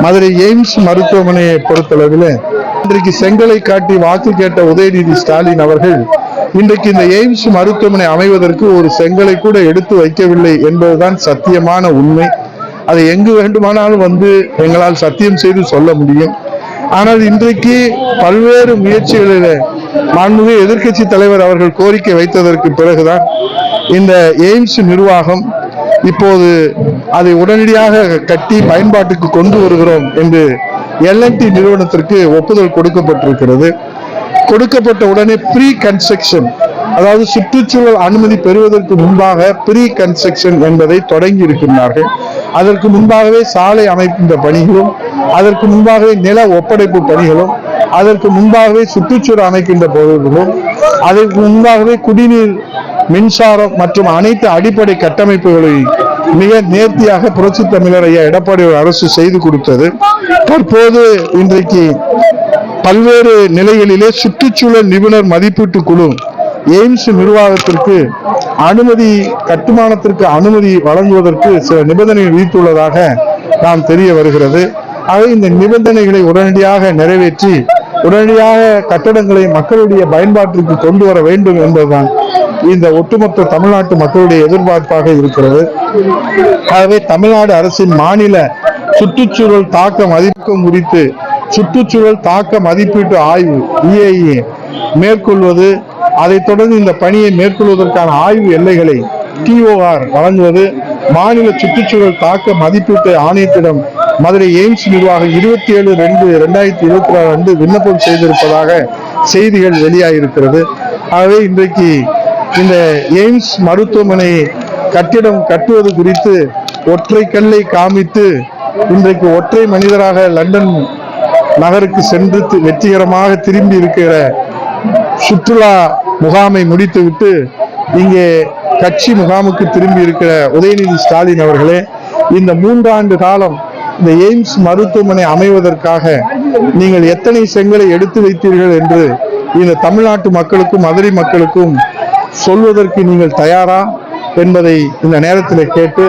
Madurai AIIMS மருத்துவமனையை பொறுத்தளவில் இன்றைக்கு செங்கலை காட்டி வாக்கு கேட்ட உதயநிதி ஸ்டாலின் அவர்கள் இன்றைக்கு இந்த எய்ம்ஸ் மருத்துவமனை அமைவதற்கு ஒரு செங்கலை கூட எடுத்து வைக்கவில்லை என்பதுதான் சத்தியமான உண்மை. அதை எங்கு வேண்டுமானாலும் எங்களால் சத்தியம் செய்து சொல்ல முடியும். ஆனால் இன்றைக்கு பல்வேறு முயற்சிகளில் மாண்புமிகு எதிர்க்கட்சி தலைவர் அவர்கள் கோரிக்கை வைத்ததற்கு பிறகுதான் இந்த எய்ம்ஸ் நிர்வாகம் இப்போது அதை உடனடியாக கட்டி பயன்பாட்டுக்கு கொண்டு வருகிறோம் என்று L&T நிறுவனத்திற்கு ஒப்புதல் கொடுக்கப்பட்டிருக்கிறது. கொடுக்கப்பட்ட உடனே ப்ரீ கன்ஸ்ட்ரக்ஷன், அதாவது சுற்றுச்சூழல் அனுமதி பெறுவதற்கு முன்பாக ப்ரீ கன்ஸ்ட்ரக்ஷன் என்பதை தொடங்கி இருக்கின்றார்கள். அதற்கு முன்பாகவே சாலை அமைக்கின்ற பணிகளும், அதற்கு முன்பாகவே நில ஒப்படைப்பு பணிகளும், அதற்கு முன்பாகவே சுற்றுச்சூழல் அமைக்கின்ற பொருள்களும், அதற்கு முன்பாகவே குடிநீர், மின்சாரம் மற்றும் அனைத்து அடிப்படை கட்டமைப்புகளை மிக நேர்த்தியாக புரட்சி தமிழர் ஐயா எடப்பாடி அரசு செய்து கொடுத்தது. தற்போது இன்றைக்கு பல்வேறு நிலைகளிலே சுற்றுச்சூழல் நிபுணர் மதிப்பீட்டு குழு எய்ம்ஸ் நிர்வாகத்திற்கு அனுமதி, கட்டுமானத்திற்கு அனுமதி வழங்குவதற்கு சில நிபந்தனைகள் விதித்துள்ளதாக நாம் தெரிய வருகிறது. ஆக இந்த நிபந்தனைகளை உடனடியாக நிறைவேற்றி உடனடியாக கட்டடங்களை மக்களுடைய பயன்பாட்டிற்கு கொண்டு வர வேண்டும் என்பதுதான் இந்த ஒட்டுமொத்த தமிழ்நாட்டு மக்களுடைய எதிர்பார்ப்பாக இருக்கிறது. ஆகவே தமிழ்நாடு அரசின் மாநில சுற்றுச்சூழல் தாக்க மதிப்பீடு குறித்து சுற்றுச்சூழல் தாக்க மதிப்பீட்டு ஆய்வு EIA மேற்கொள்வது, அதைத் தொடர்ந்து இந்த பணியை மேற்கொள்வதற்கான ஆய்வு எல்லைகளை TOR வழங்குவது, மாநில சுற்றுச்சூழல் தாக்க மதிப்பீட்டு ஆணையத்திடம் மதுரை எய்ம்ஸ் நிர்வாகம் 27/2/2024 அன்று விண்ணப்பம் செய்திருப்பதாக செய்திகள் வெளியாகிருக்கிறது. ஆகவே இன்றைக்கு இந்த எய்ம்ஸ் மருத்துவமனை கட்டிடம் கட்டுவது குறித்து ஒற்றை கல்லை காமித்து இன்றைக்கு ஒற்றை மனிதராக லண்டன் நகருக்கு சென்று வெற்றிகரமாக திரும்பி இருக்கிற சுற்றுலா முகாமை முடித்துவிட்டு இங்கே கட்சி முகாமுக்கு திரும்பி இருக்கிற உதயநிதி ஸ்டாலின் அவர்களே, இந்த 3 ஆண்டு காலம் இந்த எய்ம்ஸ் மருத்துவமனை அமைவதற்காக நீங்கள் எத்தனை செங்கலை எடுத்து வைத்தீர்கள் என்று இந்த தமிழ்நாட்டு மக்களுக்கும் மதுரை மக்களுக்கும் சொல்வதற்கு நீங்கள் தயாரா என்பதை இந்த நேரத்தில் கேட்டு,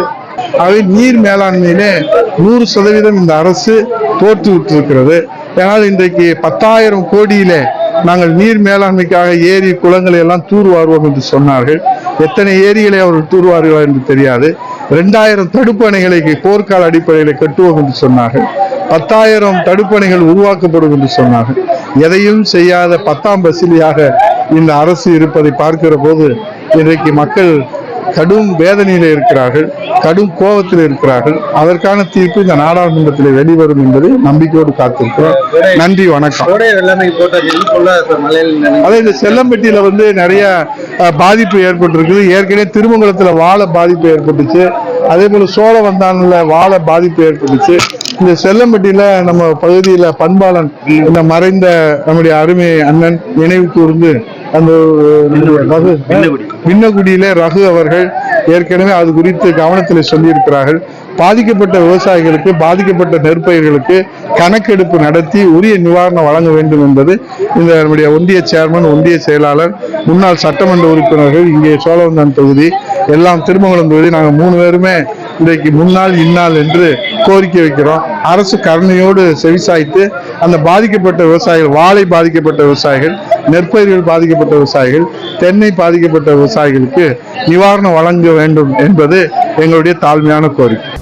அவை நீர் மேலாண்மையிலே 100% இந்த அரசு தோற்றுவிட்டிருக்கிறது. ஏனால் இன்றைக்கு 10,000 கோடியிலே நாங்கள் நீர் மேலாண்மைக்காக ஏரி குளங்களை எல்லாம் தூர்வாருவோம் என்று சொன்னார்கள். எத்தனை ஏரிகளை அவர்கள் தூர்வாருவார் என்று தெரியாது. 2000 தடுப்பணைகளை போர்க்கால அடிப்படையில் கட்டுவோம் என்று சொன்னார்கள். 10,000 தடுப்பணைகள் உருவாக்கப்படும் என்று சொன்னார்கள். எதையும் செய்யாத 10ஆம் பசிலியாக இந்த அரசு இருப்பதை பார்க்கிற போது இன்றைக்கு மக்கள் கடும் வேதனையில் இருக்கிறார்கள், கடும் கோபத்தில் இருக்கிறார்கள். அதற்கான தீர்ப்பு இந்த நாடாளுமன்றத்தில் வெளிவரும் என்பதை நம்பிக்கையோடு காத்திருக்கிறோம். நன்றி, வணக்கம். அதே இந்த செல்லம்பட்டியில நிறைய பாதிப்பு ஏற்பட்டிருக்குது. ஏற்கனவே திருமங்கலத்துல வாழை பாதிப்பு ஏற்பட்டுச்சு. அதே போல சோழவந்தான்ல வாழை பாதிப்பு ஏற்பட்டுச்சு. இந்த செல்லம்பட்டியில நம்ம பகுதியில பண்பாளன் இந்த மறைந்த நம்முடைய அருமை அண்ணன் நினைவு கூர்ந்து அந்த விண்ணகுடியில ரகு அவர்கள் ஏற்கனவே அது குறித்து கவனத்தில் சொல்லியிருக்கிறார்கள். பாதிக்கப்பட்ட விவசாயிகளுக்கு, பாதிக்கப்பட்ட நெற்பயிர்களுக்கு கணக்கெடுப்பு நடத்தி உரிய நிவாரணம் வழங்க வேண்டும் என்பது இந்த நம்முடைய ஒன்றிய சேர்மன், ஒன்றிய செயலாளர், முன்னாள் சட்டமன்ற உறுப்பினர்கள், இங்கே சோழவந்தான் தொகுதி, எல்லாம் திருமங்கலம் தொகுதி, நாங்கள் 3 பேருமே இன்றைக்கு முன்னாள் இந்நாள் என்று கோரிக்கை வைக்கிறோம். அரசு கருணையோடு செவிசாய்த்து அந்த பாதிக்கப்பட்ட விவசாயிகள், வாழை பாதிக்கப்பட்ட விவசாயிகள், நெற்பயிர்கள் பாதிக்கப்பட்ட விவசாயிகள், தென்னை பாதிக்கப்பட்ட விவசாயிகளுக்கு நிவாரணம் வழங்க வேண்டும் என்பது எங்களுடைய தாழ்மையான கோரிக்கை.